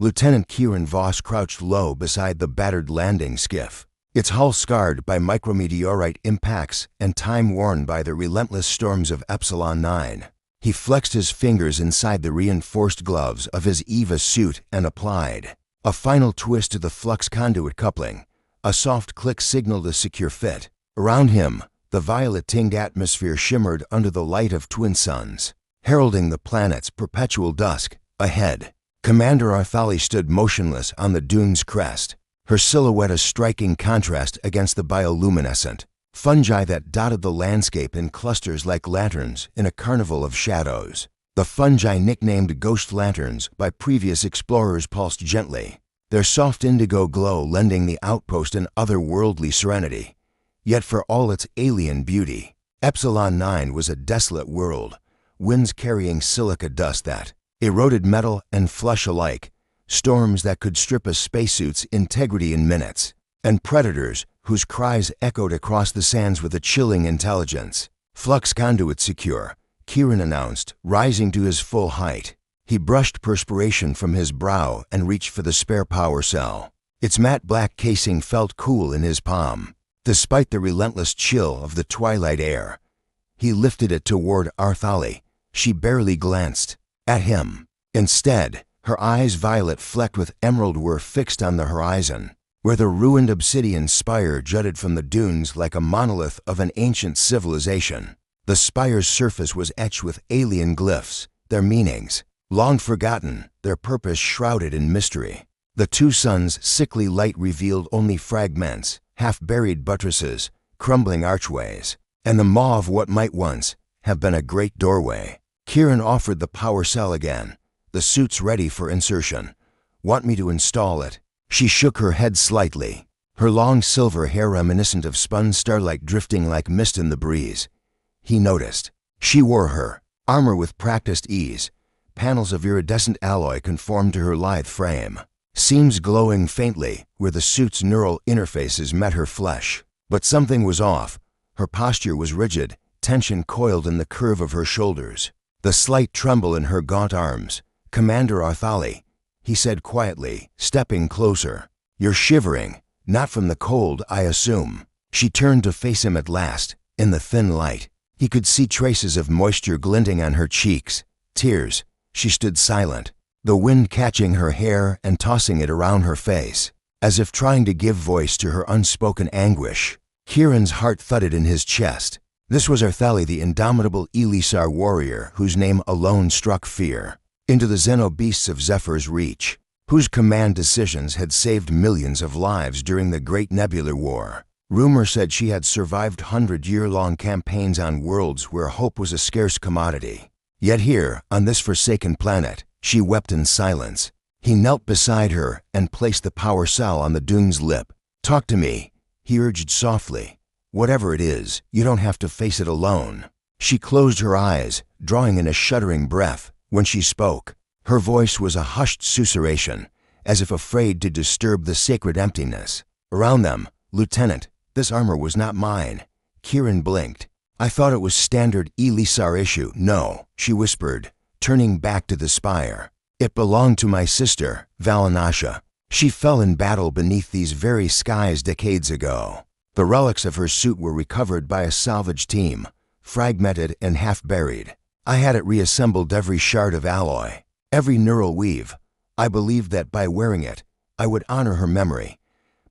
Lieutenant Kieran Voss crouched low beside the battered landing skiff, its hull scarred by micrometeorite impacts and time-worn by the relentless storms of Epsilon 9. He flexed his fingers inside the reinforced gloves of his EVA suit and applied a final twist to the flux conduit coupling. A soft click signaled a secure fit. Around him, the violet-tinged atmosphere shimmered under the light of twin suns, heralding the planet's perpetual dusk. Ahead, Commander Arthali stood motionless on the dune's crest, her silhouette a striking contrast against the bioluminescent fungi that dotted the landscape in clusters like lanterns in a carnival of shadows. The fungi, nicknamed ghost lanterns by previous explorers, pulsed gently, their soft indigo glow lending the outpost an otherworldly serenity. Yet for all its alien beauty, Epsilon 9 was a desolate world, winds carrying silica dust that eroded metal and flesh alike, storms that could strip a spacesuit's integrity in minutes, and predators whose cries echoed across the sands with a chilling intelligence. Flux conduit secure, Kieran announced, rising to his full height. He brushed perspiration from his brow and reached for the spare power cell. Its matte black casing felt cool in his palm. Despite the relentless chill of the twilight air, he lifted it toward Arthali. She barely glanced at him. Instead, her eyes, violet flecked with emerald, were fixed on the horizon, where the ruined obsidian spire jutted from the dunes like a monolith of an ancient civilization. The spire's surface was etched with alien glyphs, their meanings long forgotten, their purpose shrouded in mystery. The two suns' sickly light revealed only fragments, half-buried buttresses, crumbling archways, and the maw of what might once have been a great doorway. Kieran offered the power cell again. The suit's ready for insertion. Want me to install it? She shook her head slightly, her long silver hair reminiscent of spun starlight drifting like mist in the breeze. He noticed. She wore her armor with practiced ease. Panels of iridescent alloy conformed to her lithe frame, seams glowing faintly where the suit's neural interfaces met her flesh. But something was off. Her posture was rigid, tension coiled in the curve of her shoulders, the slight tremble in her gaunt arms. "Commander Arthali," he said quietly, stepping closer. "You're shivering, not from the cold, I assume." She turned to face him at last. In the thin light, he could see traces of moisture glinting on her cheeks. Tears. She stood silent, the wind catching her hair and tossing it around her face, as if trying to give voice to her unspoken anguish. Kieran's heart thudded in his chest. This was Arthali, the indomitable Elisar warrior whose name alone struck fear into the xenobeasts of Zephyr's reach, whose command decisions had saved millions of lives during the Great Nebular War. Rumor said she had survived 100-year-long campaigns on worlds where hope was a scarce commodity. Yet here, on this forsaken planet, she wept in silence. He knelt beside her and placed the power cell on the dune's lip. "Talk to me," he urged softly. "Whatever it is, you don't have to face it alone." She closed her eyes, drawing in a shuddering breath. When she spoke, her voice was a hushed susurration, as if afraid to disturb the sacred emptiness around them. "Lieutenant, this armor was not mine." Kieran blinked. "I thought it was standard Elisar issue." "No," she whispered, turning back to the spire. "It belonged to my sister, Valinasha. She fell in battle beneath these very skies decades ago." The relics of her suit were recovered by a salvage team, fragmented and half-buried. "I had it reassembled, every shard of alloy, every neural weave. I believed that by wearing it, I would honor her memory."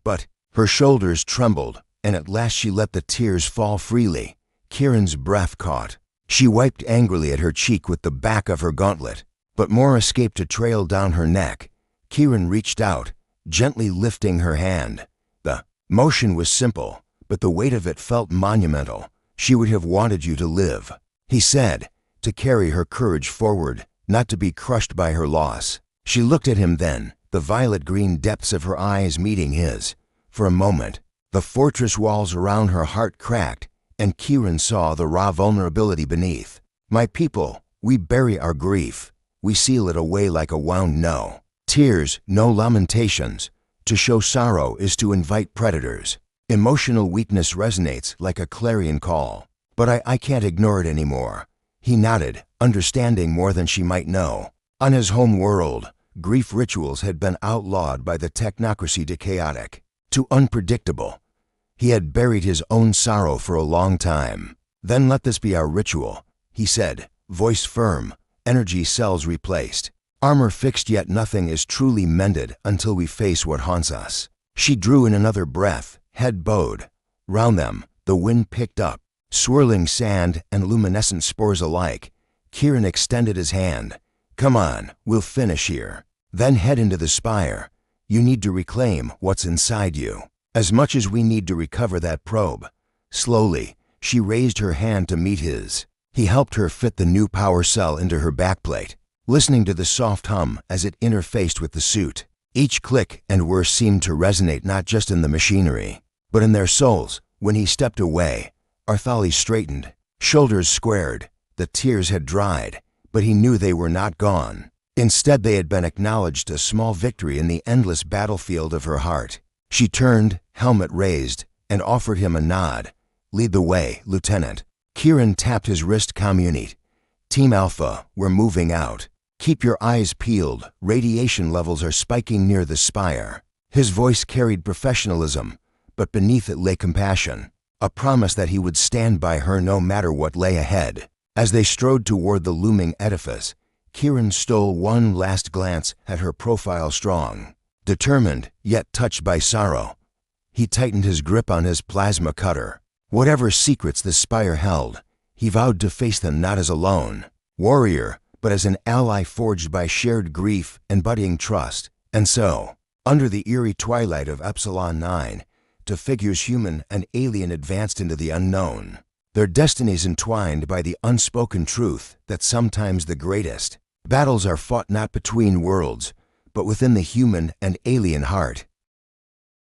But her shoulders trembled, and at last she let the tears fall freely. Kieran's breath caught. She wiped angrily at her cheek with the back of her gauntlet, but more escaped to trail down her neck. Kieran reached out, gently lifting her hand. The motion was simple, but the weight of it felt monumental. "She would have wanted you to live," he said, to carry her courage forward, not to be crushed by her loss. She looked at him then, the violet-green depths of her eyes meeting his. For a moment, the fortress walls around her heart cracked, and Kieran saw the raw vulnerability beneath. "My people, we bury our grief. We seal it away like a wound. No tears, no lamentations. To show sorrow is to invite predators." Emotional weakness resonates like a clarion call. "But I can't ignore it anymore." He nodded, understanding more than she might know. On his home world, grief rituals had been outlawed by the technocracy too chaotic, too unpredictable. He had buried his own sorrow for a long time. "Then let this be our ritual," he said, voice firm, energy cells replaced. "Armor fixed, yet nothing is truly mended until we face what haunts us." She drew in another breath, head bowed. Round them, the wind picked up, swirling sand and luminescent spores alike. Kieran extended his hand. "Come on, we'll finish here. Then head into the spire. You need to reclaim what's inside you, as much as we need to recover that probe." Slowly, she raised her hand to meet his. He helped her fit the new power cell into her backplate, listening to the soft hum as it interfaced with the suit. Each click and whir seemed to resonate not just in the machinery, but in their souls. When he stepped away, Arthali straightened, shoulders squared. The tears had dried, but he knew they were not gone. Instead, they had been acknowledged, a small victory in the endless battlefield of her heart. She turned, helmet raised, and offered him a nod. "Lead the way, Lieutenant." Kieran tapped his wrist. "Communite. Team Alpha, we're moving out. Keep your eyes peeled. Radiation levels are spiking near the spire." His voice carried professionalism, but beneath it lay compassion, a promise that he would stand by her no matter what lay ahead. As they strode toward the looming edifice, Kieran stole one last glance at her profile, strong, determined, yet touched by sorrow. He tightened his grip on his plasma cutter. Whatever secrets the spire held, he vowed to face them not as a lone warrior, but as an ally forged by shared grief and budding trust. And so, under the eerie twilight of Epsilon 9, two figures, human and alien, advanced into the unknown, their destinies entwined by the unspoken truth that sometimes the greatest battles are fought not between worlds, but within the human and alien heart.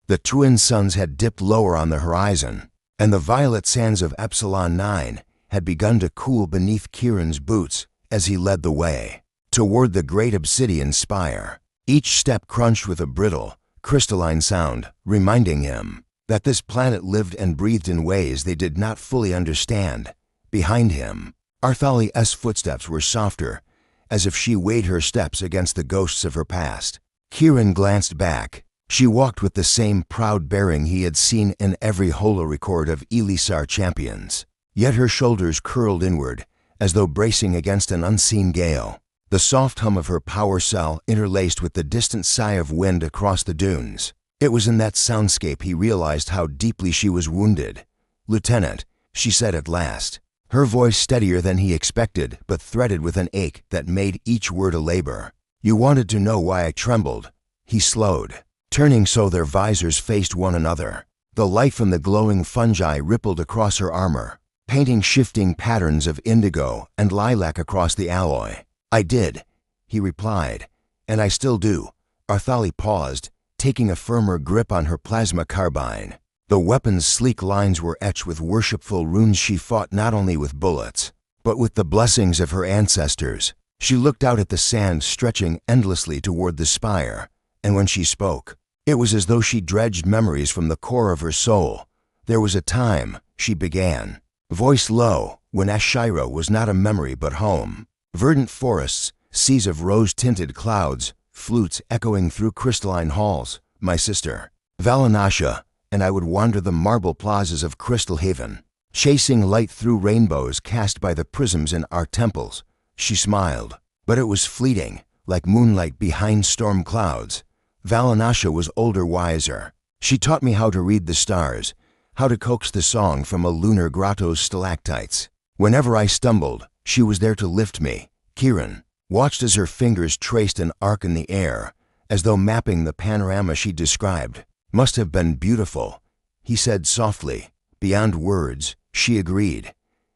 The twin suns had dipped lower on the horizon, and the violet sands of Epsilon 9 had begun to cool beneath Kieran's boots as he led the way toward the great obsidian spire. Each step crunched with a brittle, crystalline sound, reminding him that this planet lived and breathed in ways they did not fully understand. Behind him, Arthali's footsteps were softer, as if she weighed her steps against the ghosts of her past. Kieran glanced back. She walked with the same proud bearing he had seen in every holorecord of Elisar champions, yet her shoulders curled inward, as though bracing against an unseen gale. The soft hum of her power cell interlaced with the distant sigh of wind across the dunes. It was in that soundscape he realized how deeply she was wounded. "Lieutenant," she said at last, her voice steadier than he expected, but threaded with an ache that made each word a labor. "You wanted to know why I trembled." He slowed, turning so their visors faced one another. The light from the glowing fungi rippled across her armor, painting shifting patterns of indigo and lilac across the alloy. "I did," he replied, "and I still do." Arthali paused, taking a firmer grip on her plasma carbine. The weapon's sleek lines were etched with worshipful runes. She fought not only with bullets, but with the blessings of her ancestors. She looked out at the sand stretching endlessly toward the spire, and when she spoke, it was as though she dredged memories from the core of her soul. "There was a time," she began, voice low, "when Ashira was not a memory but home. Verdant forests, seas of rose-tinted clouds, flutes echoing through crystalline halls, my sister, Valinasha, and I would wander the marble plazas of Crystal Haven, chasing light through rainbows cast by the prisms in our temples." She smiled, but it was fleeting, like moonlight behind storm clouds. "Valinasha was older, wiser. She taught me how to read the stars, how to coax the song from a lunar grotto's stalactites. Whenever I stumbled, she was there to lift me." Kieran watched as her fingers traced an arc in the air, as though mapping the panorama she described. "Must have been beautiful," he said softly. "Beyond words," she agreed.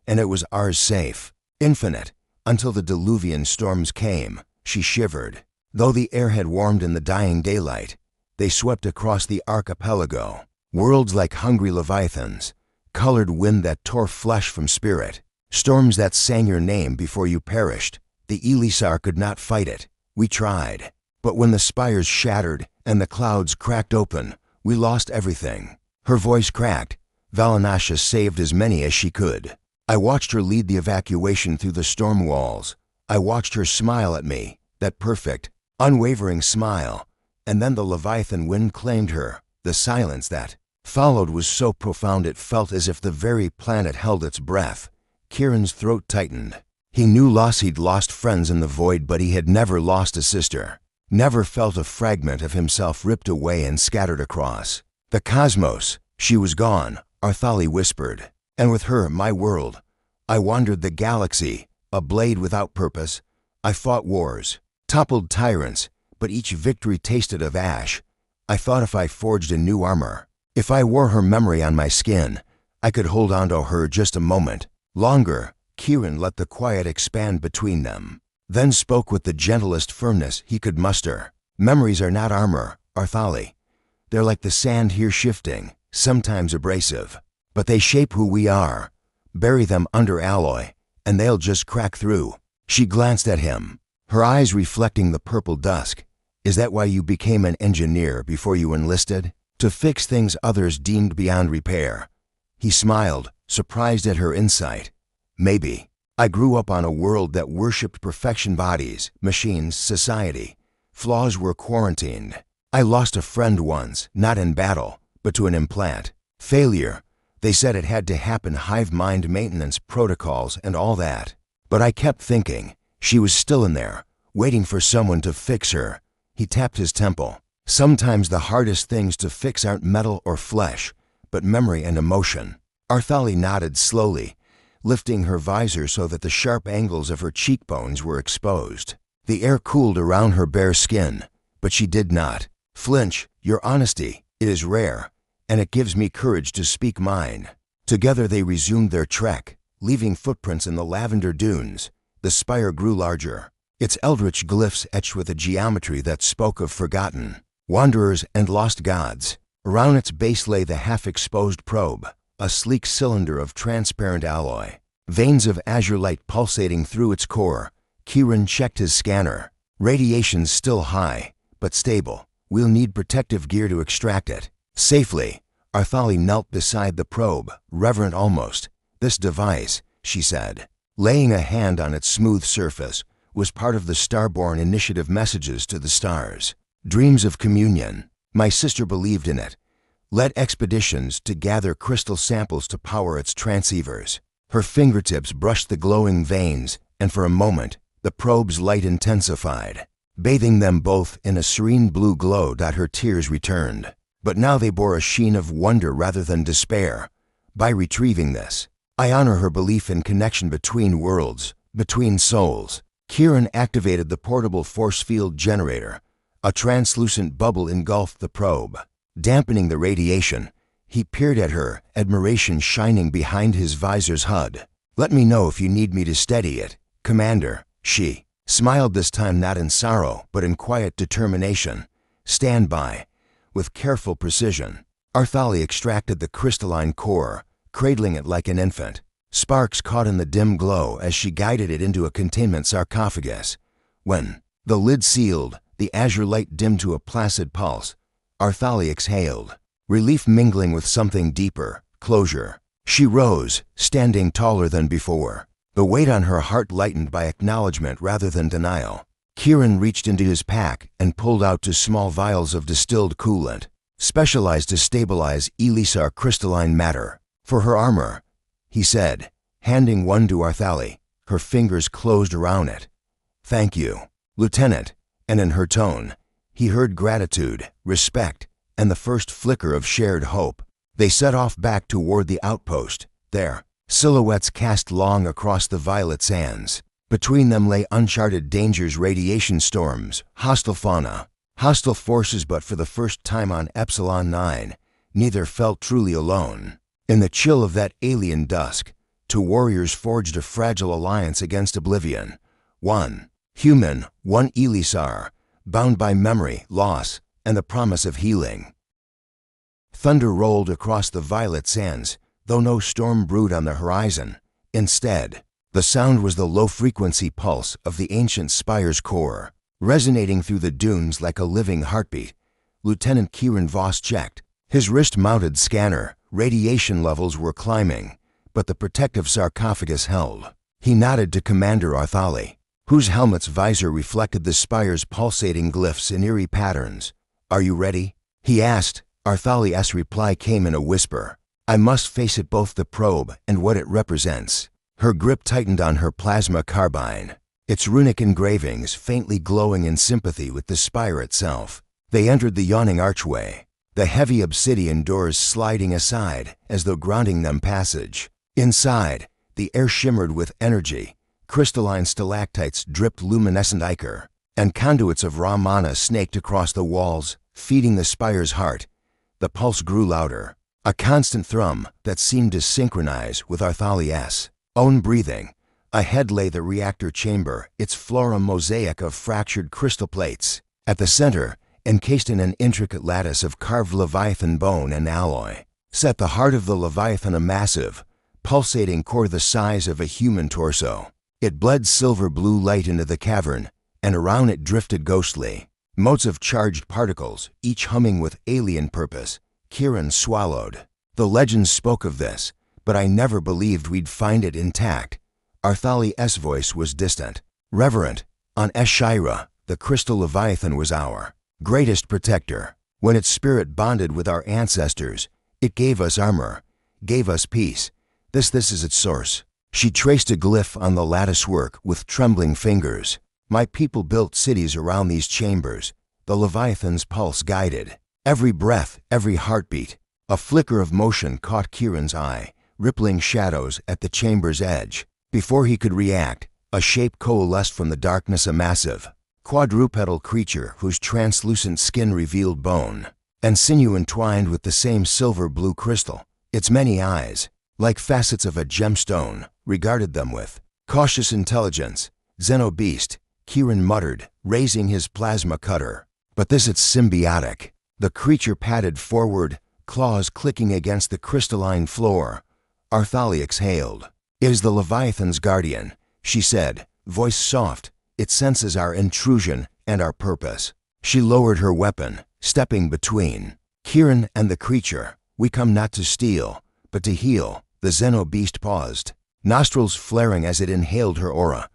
"And it was ours, safe, infinite, until the diluvian storms came." She shivered. Though the air had warmed in the dying daylight, they swept across the archipelago, worlds like hungry leviathans, colored wind that tore flesh from spirit, storms that sang your name before you perished. The Elisar could not fight it. We tried. But when the spires shattered and the clouds cracked open, we lost everything." Her voice cracked. "Valinasha saved as many as she could. I watched her lead the evacuation through the storm walls. I watched her smile at me, that perfect, unwavering smile, and then the Leviathan wind claimed her. The silence that followed was so profound it felt as if the very planet held its breath. Kieran's throat tightened. He knew he'd lost friends in the void, but he had never lost a sister. Never felt a fragment of himself ripped away and scattered across the cosmos. She was gone, Arthali whispered. And with her, my world. I wandered the galaxy, a blade without purpose. I fought wars, toppled tyrants, but each victory tasted of ash. I thought if I forged a new armor, if I wore her memory on my skin, I could hold on to her just a moment longer. Kieran let the quiet expand between them, then spoke with the gentlest firmness he could muster. Memories are not armor, Arthali. They're like the sand here, shifting, sometimes abrasive, but they shape who we are. Bury them under alloy, and they'll just crack through. She glanced at him, her eyes reflecting the purple dusk. Is that why you became an engineer before you enlisted? To fix things others deemed beyond repair? He smiled, surprised at her insight. Maybe. I grew up on a world that worshipped perfection, bodies, machines, society. Flaws were quarantined. I lost a friend once, not in battle, but to an implant. Failure. They said it had to happen, hive mind maintenance protocols and all that. But I kept thinking, she was still in there, waiting for someone to fix her. He tapped his temple. Sometimes the hardest things to fix aren't metal or flesh, but memory and emotion. Arthali nodded slowly, lifting her visor so that the sharp angles of her cheekbones were exposed. The air cooled around her bare skin, but she did not flinch. Your honesty, it is rare, and it gives me courage to speak mine. Together they resumed their trek, leaving footprints in the lavender dunes. The spire grew larger, its eldritch glyphs etched with a geometry that spoke of forgotten wanderers and lost gods. Around its base lay the half-exposed probe, a sleek cylinder of transparent alloy, veins of azure light pulsating through its core. Kieran checked his scanner. Radiation's still high, but stable. We'll need protective gear to extract it safely. Arthali knelt beside the probe, reverent almost. This device, she said, laying a hand on its smooth surface, was part of the Starborn Initiative messages to the stars. Dreams of communion. My sister believed in it. Led expeditions to gather crystal samples to power its transceivers. Her fingertips brushed the glowing veins, and for a moment, the probe's light intensified, bathing them both in a serene blue glow. Her tears returned, but now they bore a sheen of wonder rather than despair. By retrieving this, I honor her belief in connection between worlds, between souls. Kieran activated the portable force field generator. A translucent bubble engulfed the probe, dampening the radiation. He peered at her, admiration shining behind his visor's HUD. Let me know if you need me to steady it, Commander. She smiled, this time not in sorrow, but in quiet determination. Stand by. With careful precision, Arthali extracted the crystalline core, cradling it like an infant. Sparks caught in the dim glow as she guided it into a containment sarcophagus. When the lid sealed, the azure light dimmed to a placid pulse. Arthali exhaled, relief mingling with something deeper, closure. She rose, standing taller than before. The weight on her heart lightened by acknowledgement rather than denial. Kieran reached into his pack and pulled out 2 small vials of distilled coolant, specialized to stabilize Elisar crystalline matter. For her armor, he said, handing one to Arthali. Her fingers closed around it. Thank you, Lieutenant. And in her tone, he heard gratitude, respect, and the first flicker of shared hope. They set off back toward the outpost. Their silhouettes cast long across the violet sands. Between them lay uncharted dangers, radiation storms, hostile fauna, hostile forces, but for the first time on Epsilon 9, neither felt truly alone. In the chill of that alien dusk, 2 warriors forged a fragile alliance against oblivion. One human, one Elisar, bound by memory, loss, and the promise of healing. Thunder rolled across the violet sands, though no storm brewed on the horizon. Instead, the sound was the low-frequency pulse of the ancient spire's core, resonating through the dunes like a living heartbeat. Lieutenant Kieran Voss checked. His wrist-mounted scanner. Radiation levels were climbing, but the protective sarcophagus held. He nodded to Commander Arthali. whose helmet's visor reflected the spire's pulsating glyphs in eerie patterns. "Are you ready?" he asked. Arthalia's reply came in a whisper. "I must face it, both the probe and what it represents." Her grip tightened on her plasma carbine, its runic engravings faintly glowing in sympathy with the spire itself. They entered the yawning archway, the heavy obsidian doors sliding aside as though granting them passage. Inside, the air shimmered with energy. Crystalline stalactites dripped luminescent ichor, and conduits of raw mana snaked across the walls, feeding the spire's heart. The pulse grew louder, a constant thrum that seemed to synchronize with Arthalia's own breathing. Ahead lay the reactor chamber, its floor a mosaic of fractured crystal plates. At the center, encased in an intricate lattice of carved leviathan bone and alloy, sat the heart of the leviathan, a massive, pulsating core the size of a human torso. It bled silver blue light into the cavern, and around it drifted ghostly motes of charged particles, each humming with alien purpose. Kieran swallowed. "The legends spoke of this, but I never believed we'd find it intact." Arthalia's voice was distant, reverent. "On Eshira, the crystal leviathan was our greatest protector. When its spirit bonded with our ancestors, it gave us armor, gave us peace. This is its source." She traced a glyph on the latticework with trembling fingers. "My people built cities around these chambers. The Leviathan's pulse guided every breath, every heartbeat." A flicker of motion caught Kieran's eye, rippling shadows at the chamber's edge. Before he could react, a shape coalesced from the darkness, a massive, quadrupedal creature whose translucent skin revealed bone and sinew entwined with the same silver-blue crystal. Its many eyes, like facets of a gemstone, regarded them with cautious intelligence. "Xenobeast," Kieran muttered, raising his plasma cutter. "But this it's symbiotic." The creature padded forward, claws clicking against the crystalline floor. Arthalia exhaled. "It is the Leviathan's guardian," she said, voice soft. "It senses our intrusion and our purpose." She lowered her weapon, stepping between Kieran and the creature. "We come not to steal, but to heal." The Xenobeast paused, nostrils flaring as it inhaled her aura.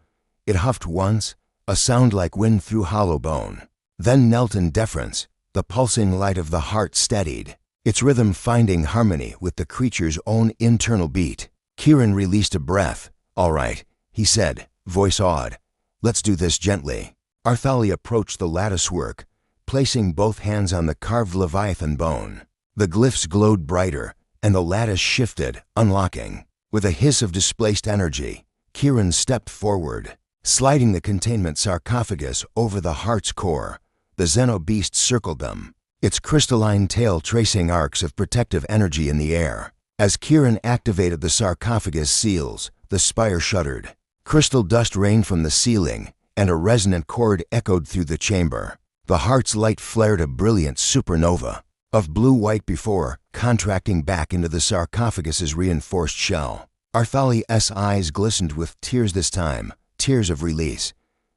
It huffed once, a sound like wind through hollow bone, then knelt in deference. The pulsing light of the heart steadied, its rhythm finding harmony with the creature's own internal beat. Kieran released a breath. "All right," he said, voice awed. "Let's do this gently." Arthalia approached the latticework, placing both hands on the carved leviathan bone. The glyphs glowed brighter, and the lattice shifted, unlocking. With a hiss of displaced energy, Kieran stepped forward, sliding the containment sarcophagus over the heart's core. The Xenobeast circled them, its crystalline tail tracing arcs of protective energy in the air. As Kieran activated the sarcophagus seals, the spire shuddered. Crystal dust rained from the ceiling, and a resonant chord echoed through the chamber. The heart's light flared a brilliant supernova of blue-white before contracting back into the sarcophagus's reinforced shell. Arthalia's eyes glistened with tears this time, tears of release.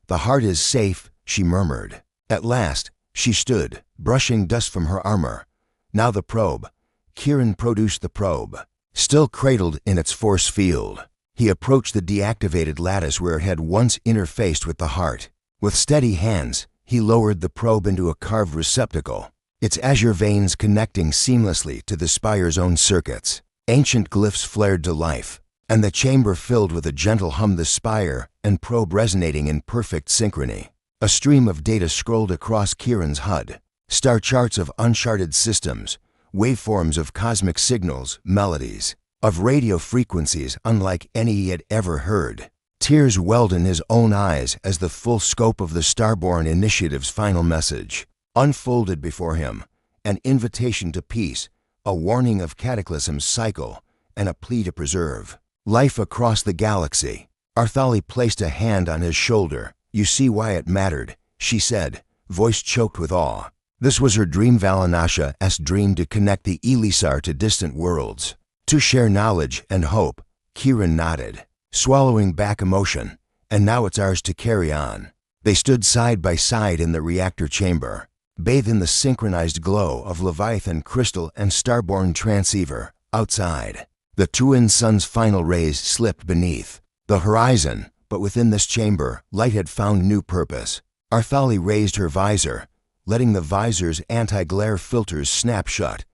"The heart is safe," she murmured. At last, she stood, brushing dust from her armor. "Now the probe." Kieran produced the probe, still cradled in its force field. He approached the deactivated lattice where it had once interfaced with the heart. With steady hands, he lowered the probe into a carved receptacle, its azure veins connecting seamlessly to the spire's own circuits. Ancient glyphs flared to life, and the chamber filled with a gentle hum, the spire and probe resonating in perfect synchrony. A stream of data scrolled across Kieran's HUD, star charts of uncharted systems, waveforms of cosmic signals, melodies of radio frequencies unlike any he had ever heard. Tears welled in his own eyes as the full scope of the Starborn Initiative's final message unfolded before him, an invitation to peace, a warning of Cataclysm's cycle, and a plea to preserve life across the galaxy. Arthali placed a hand on his shoulder. "You see why it mattered," she said, voice choked with awe. This was her dream, Valinasha's dream, to connect the Elisar to distant worlds, to share knowledge and hope. Kieran nodded, swallowing back emotion. "And now it's ours to carry on." They stood side by side in the reactor chamber, bathed in the synchronized glow of Leviathan crystal and Starborn transceiver. Outside, the twin sun's final rays slipped beneath the horizon, But within this chamber, light had found new purpose. Arthali raised her visor, letting the visor's anti-glare filters snap shut.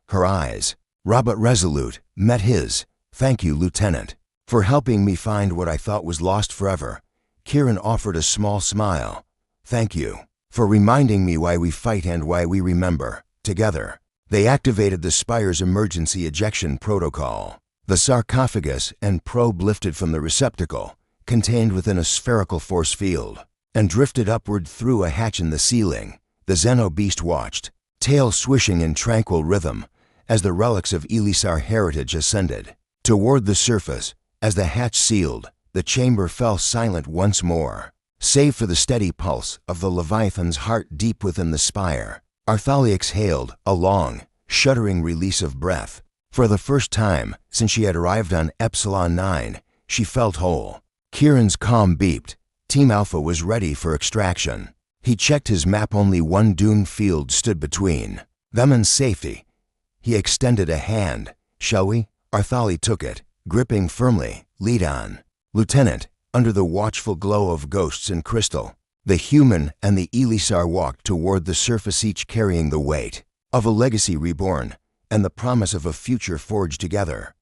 Her eyes, raw but resolute, met his. "Thank you, Lieutenant, for helping me find what I thought was lost forever." Kieran offered a small smile. "Thank you for reminding me why we fight and why we remember." Together, they activated the Spire's emergency ejection protocol. The sarcophagus and probe lifted from the receptacle, contained within a spherical force field, and drifted upward through a hatch in the ceiling. The Xeno beast watched, tail swishing in tranquil rhythm, as the relics of Elisar heritage ascended. Toward the surface, as the hatch sealed, the chamber fell silent once more, save for the steady pulse of the Leviathan's heart deep within the spire. Arthali exhaled a long, shuddering release of breath. For the first time since she had arrived on Epsilon 9, she felt whole. Kieran's comm beeped. Team Alpha was ready for extraction. He checked his map. Only one dune field stood between them and safety. He extended a hand. "Shall we?" Arthali took it, gripping firmly. "Lead on, Lieutenant." Under the watchful glow of ghosts and crystal, the human and the Elisar walked toward the surface, each carrying the weight of a legacy reborn and the promise of a future forged together.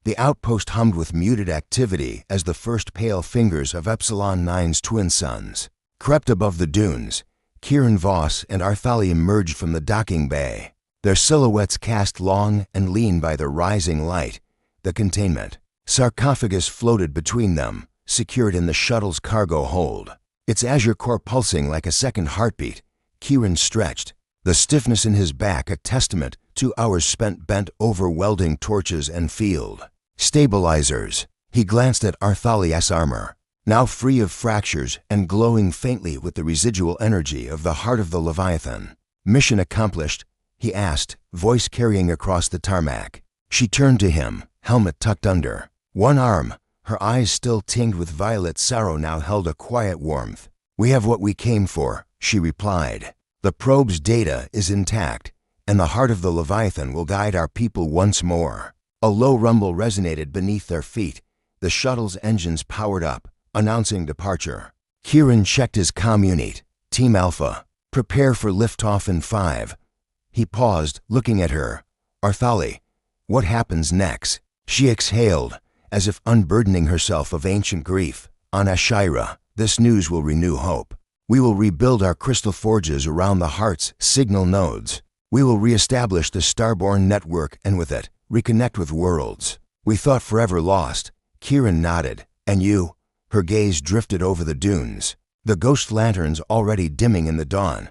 The outpost hummed with muted activity as the first pale fingers of Epsilon 9's twin suns crept above the dunes. Kieran Voss and Arthali emerged from the docking bay, their silhouettes cast long and lean by the rising light. The containment sarcophagus floated between them, secured in the shuttle's cargo hold, its azure core pulsing like a second heartbeat. Kieran stretched, the stiffness in his back a testament to hours spent bent over welding torches and field stabilizers. He glanced at Arthali's armor, now free of fractures and glowing faintly with the residual energy of the heart of the Leviathan. "Mission accomplished?" he asked, voice carrying across the tarmac. She turned to him, helmet tucked under one arm. Her eyes, still tinged with violet sorrow, now held a quiet warmth. "We have what we came for," she replied. "The probe's data is intact, and the heart of the Leviathan will guide our people once more." A low rumble resonated beneath their feet. The shuttle's engines powered up, announcing departure. Kieran checked his comm unit. "Team Alpha, prepare for liftoff in 5. He paused, looking at her. "Arthali, what happens next?" She exhaled, as if unburdening herself of ancient grief. "On Ashira, this news will renew hope. We will rebuild our crystal forges around the heart's signal nodes. We will reestablish the Starborn network and with it, reconnect with worlds we thought forever lost." Kieran nodded. "And you?" Her gaze drifted over the dunes, the ghost lanterns already dimming in the dawn.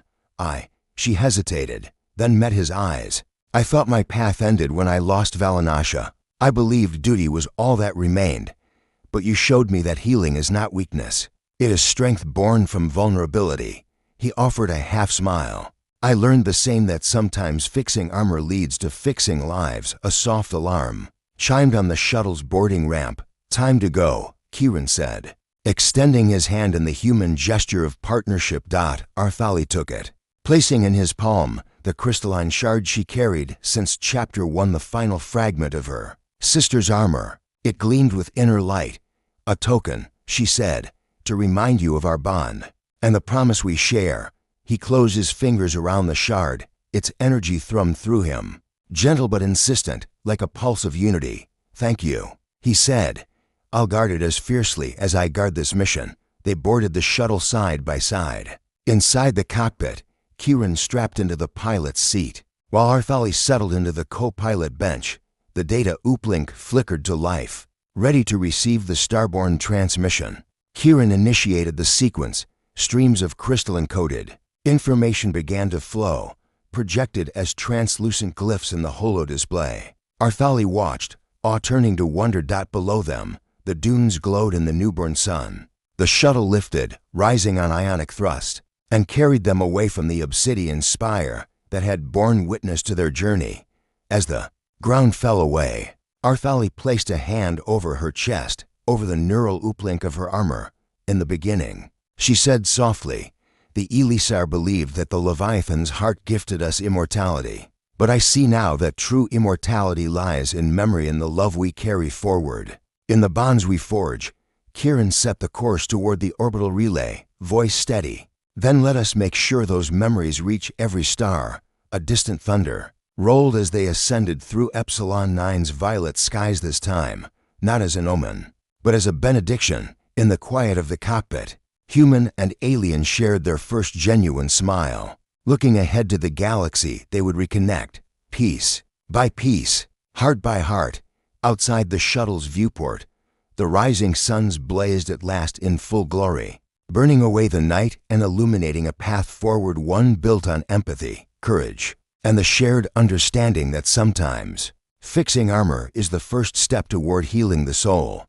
She hesitated, then met his eyes. "I thought my path ended when I lost Valinasha. I believed duty was all that remained. But you showed me that healing is not weakness. It is strength born from vulnerability." He offered a half smile. "I learned the same, that sometimes fixing armor leads to fixing lives." A soft alarm chimed on the shuttle's boarding ramp. "Time to go," Kieran said, extending his hand in the human gesture of partnership. Arthali took it, placing in his palm the crystalline shard she carried since Chapter 1, the final fragment of her sister's armor. It gleamed with inner light. "A token," she said, "to remind you of our bond and the promise we share." He closed his fingers around the shard. Its energy thrummed through him, gentle but insistent, like a pulse of unity. "Thank you," he said. "I'll guard it as fiercely as I guard this mission." They boarded the shuttle side by side. Inside the cockpit, Kieran strapped into the pilot's seat, while Arthali settled into the co-pilot bench. The data uplink flickered to life, ready to receive the Starborn transmission. Kieran initiated the sequence. Streams of crystal-encoded information began to flow, projected as translucent glyphs in the holodisplay. Arthali watched, awe turning to wonder. Below them, the dunes glowed in the newborn sun. The shuttle lifted, rising on ionic thrust, and carried them away from the obsidian spire that had borne witness to their journey. As the ground fell away, Arthali placed a hand over her chest, over the neural uplink of her armor. "In the beginning," she said softly, "the Elisar believed that the Leviathan's heart gifted us immortality. But I see now that true immortality lies in memory, in the love we carry forward, in the bonds we forge." Kieran set the course toward the orbital relay, voice steady. Then let us make sure those memories reach every star. A distant thunder rolled as they ascended through Epsilon 9's violet skies this time, not as an omen, but as a benediction. In the quiet of the cockpit, human and alien shared their first genuine smile. Looking ahead to the galaxy, they would reconnect, piece by piece, heart by heart. Outside the shuttle's viewport, the rising suns blazed at last in full glory, burning away the night and illuminating a path forward, one built on empathy, courage, and the shared understanding that sometimes fixing armor is the first step toward healing the soul.